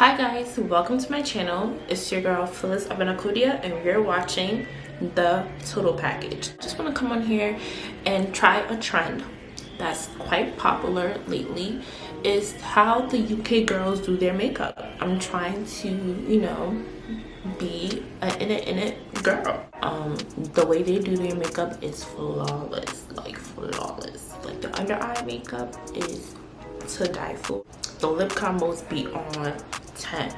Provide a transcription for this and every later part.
Hi guys, welcome to my channel. It's your girl Phyllis Abanakudia and you're watching the total package. Just want to come on here and try a trend that's quite popular lately, is how the UK girls do their makeup. I'm trying to, be an in it girl. The way they do their makeup is flawless, like flawless. Like the under eye makeup is to die for. The lip combos be on 10.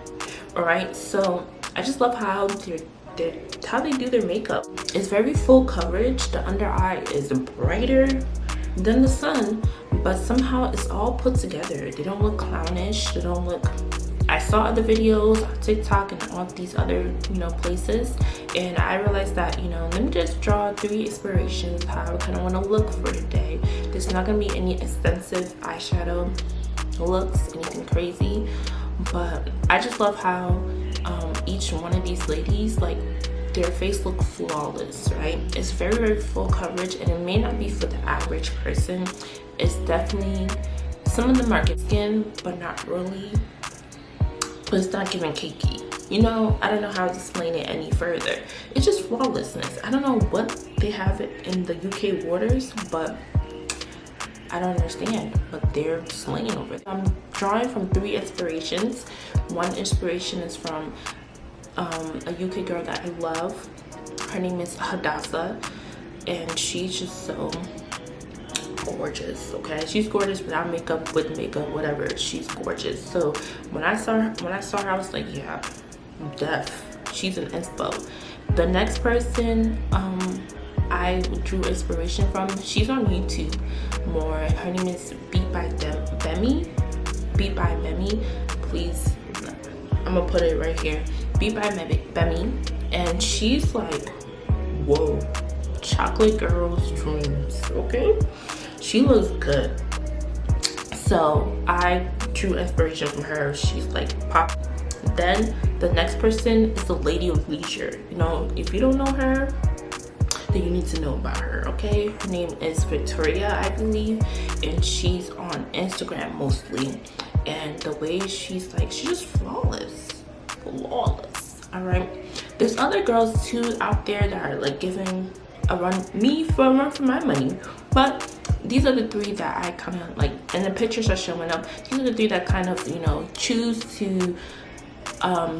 All right, so I just love how how they do their makeup. It's very full coverage. The under eye is brighter than the sun, but somehow it's all put together. They don't look clownish. They don't look. I saw other videos on TikTok and all these other places, and I realized that let me just draw 3 inspirations how I kind of want to look for today. There's not gonna be any extensive eyeshadow looks, anything crazy, but I just love how each one of these ladies, like, their face look flawless, right? It's very full coverage, and it may not be for the average person. It's definitely, some of them are skin, but not really, but it's not giving cakey. I don't know how to explain it any further. It's just flawlessness. I don't know what they have in the UK waters, but I don't understand, but they're slaying over it. I'm drawing from 3 inspirations. One inspiration is from a UK girl that I love. Her name is Hadassah, and she's just so gorgeous. Okay, she's gorgeous without makeup, with makeup, whatever. She's gorgeous. So when I saw her, I was like, yeah, def. She's an inspo. The next person I drew inspiration from, she's on YouTube more. Her name is BeautyByBemi. Please, I'm gonna put it right here. BeautyByBemi, and she's like, whoa, chocolate girl's dreams. Okay, she looks good. So I drew inspiration from her. She's like pop. Then the next person is the Lady of Leisure. If you don't know her, then you need to know about her. Okay, her name is Victoria, I believe, and she's on Instagram mostly. And the way she's just flawless. All right, there's other girls too out there that are like giving a run for my money, but these are the 3 that I kind of like, and the pictures are showing up. These are the 3 that kind of choose to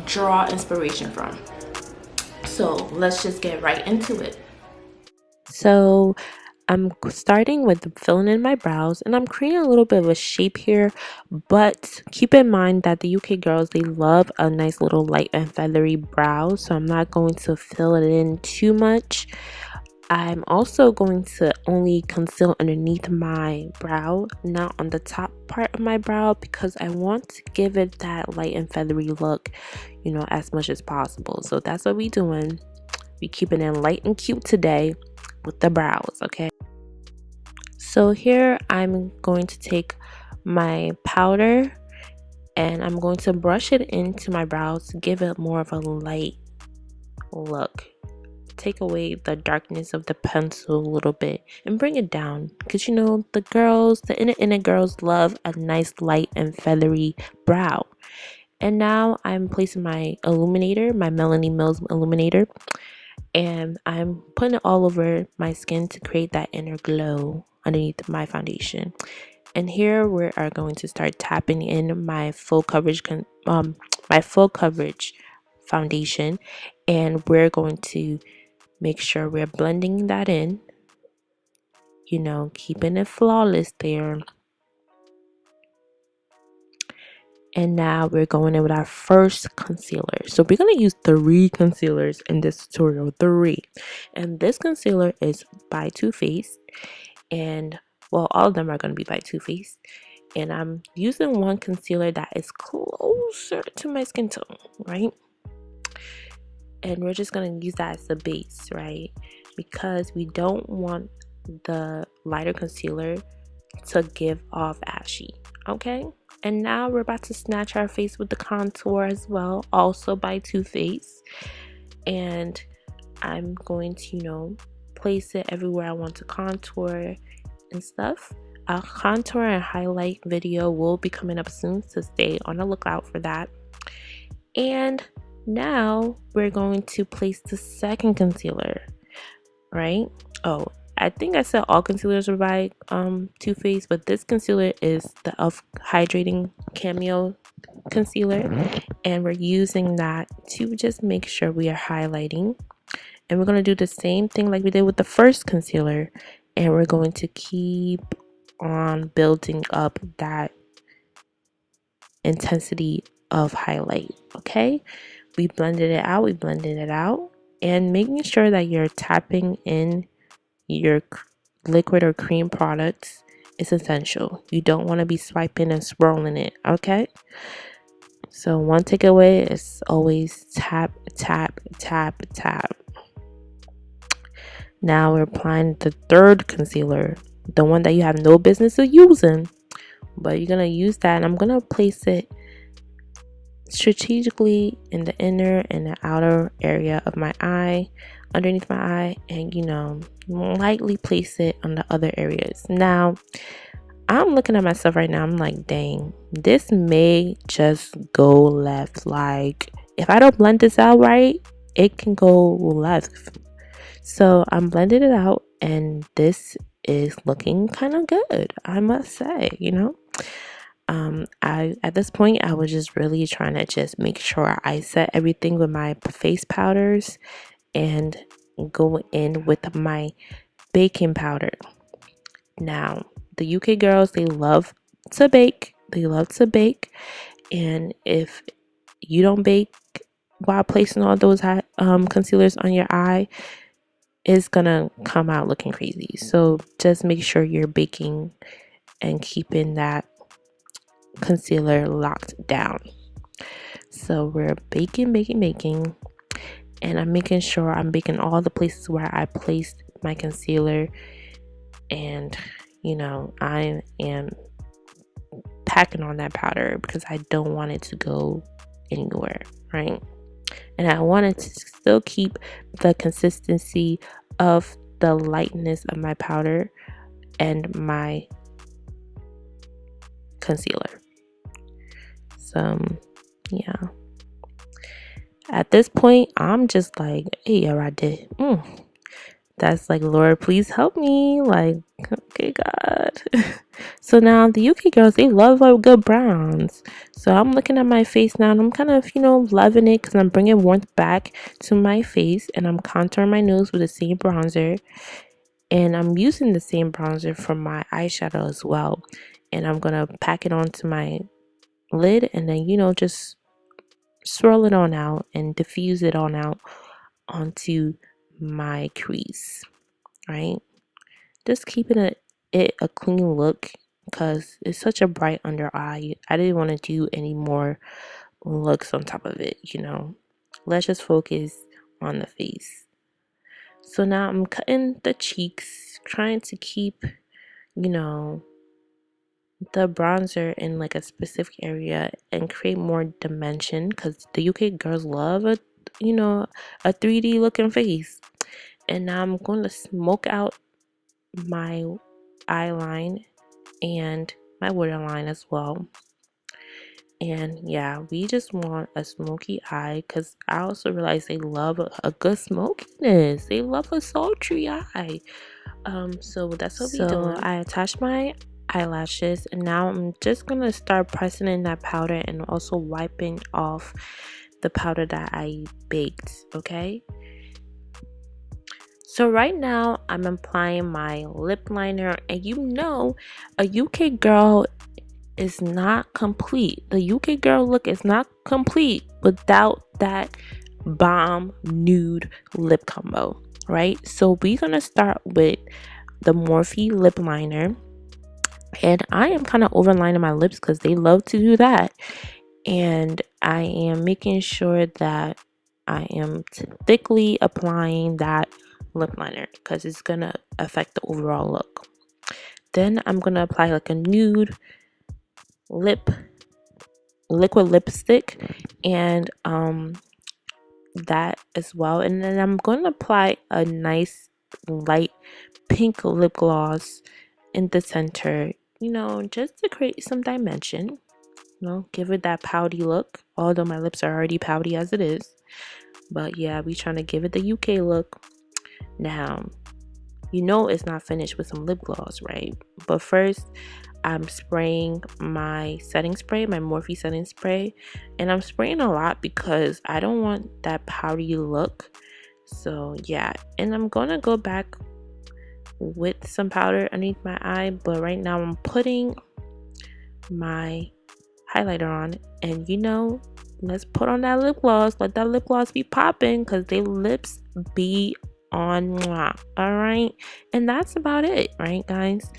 draw inspiration from. So let's just get right into it. So I'm starting with filling in my brows, and I'm creating a little bit of a shape here, but keep in mind that the UK girls, they love a nice little light and feathery brow, so I'm not going to fill it in too much. I'm also going to only conceal underneath my brow, not on the top part of my brow, because I want to give it that light and feathery look, as much as possible. So that's what we're doing. We keeping it light and cute today with the brows. Okay, so here I'm going to take my powder and I'm going to brush it into my brows to give it more of a light look. Take away the darkness of the pencil a little bit and bring it down, because the girls, the inner girls, love a nice light and feathery brow. And now I'm placing my illuminator, my Melanie Mills illuminator, and I'm putting it all over my skin to create that inner glow underneath my foundation. And here we are going to start tapping in my full coverage foundation, and we're going to make sure we're blending that in, keeping it flawless there. And now we're going in with our first concealer. So we're going to use 3 concealers in this tutorial, 3. And this concealer is by Too Faced. And, well, all of them are going to be by Too Faced. And I'm using one concealer that is closer to my skin tone, right? And we're just going to use that as the base, right? Because we don't want the lighter concealer to give off ashy, okay? And now we're about to snatch our face with the contour as well, also by Too Faced. And I'm going to, place it everywhere I want to contour and stuff. A contour and highlight video will be coming up soon, so stay on the lookout for that. And now we're going to place the second concealer, right? Oh, I think I said all concealers are by Too Faced, but this concealer is the e.l.f. Hydrating Camo concealer, and we're using that to just make sure we are highlighting. And we're going to do the same thing like we did with the first concealer, and we're going to keep on building up that intensity of highlight. Okay, we blended it out, and making sure that you're tapping in your liquid or cream products is essential. You don't want to be swiping and swirling it. Okay, so one takeaway is always tap, tap, tap, tap. Now we're applying the third concealer, the one that you have no business of using, but you're gonna use that, and I'm gonna place it strategically in the inner and the outer area of my eye, underneath my eye, and lightly place it on the other areas. Now I'm looking at myself right now, I'm like, dang, this may just go left. Like, if I don't blend this out right, it can go left. So I'm blending it out, and this is looking kind of good, I must say. I at this point I was just really trying to just make sure I set everything with my face powders and go in with my baking powder. Now the UK girls, they love to bake. And if you don't bake while placing all those concealers on your eye, it's gonna come out looking crazy. So just make sure you're baking and keeping that concealer locked down. So we're baking, and I'm making sure I'm baking all the places where I placed my concealer, and I am packing on that powder because I don't want it to go anywhere, right? And I wanted to still keep the consistency of the lightness of my powder and my concealer. So yeah, at this point I'm just like, hey, I did. That's like, Lord, please help me. Like, okay, God. So now the UK girls, they love good browns. So I'm looking at my face now, and I'm kind of, loving it because I'm bringing warmth back to my face, and I'm contouring my nose with the same bronzer. And I'm using the same bronzer for my eyeshadow as well. And I'm going to pack it onto my lid, and then, just swirl it on out and diffuse it on out onto my crease, right? Just keeping it a clean look because it's such a bright under eye. I didn't want to do any more looks on top of it. Let's just focus on the face. So now I'm cutting the cheeks, trying to keep the bronzer in like a specific area and create more dimension, because the UK girls love a 3D looking face. And now I'm going to smoke out my eyeline and my waterline as well. And yeah, we just want a smoky eye, because I also realize they love a good smokiness. They love a sultry eye. So that's what we're doing. I attached my eyelashes, and now I'm just gonna start pressing in that powder and also wiping off the powder that I baked. Okay, so right now I'm applying my lip liner, and a UK girl is not complete. The UK girl look is not complete without that bomb nude lip combo, right? So we're gonna start with the Morphe lip liner, and I am kind of overlining my lips because they love to do that. And I am making sure that I am thickly applying that lip liner because it's gonna affect the overall look. Then I'm gonna apply like a nude liquid lipstick, and that as well. And then I'm going to apply a nice light pink lip gloss in the center, just to create some dimension. you know, give it that pouty look, although my lips are already pouty as it is. But yeah, we trying to give it the UK look. Now, you know it's not finished with some lip gloss, right? But first, I'm spraying my setting spray, my Morphe setting spray. And I'm spraying a lot because I don't want that powdery look. So yeah, and I'm gonna go back with some powder underneath my eye. But right now I'm putting my highlighter on. And you know, let's put on that lip gloss. Let that lip gloss be popping because they lips be on. Mwah, all right, and that's about it, right, guys?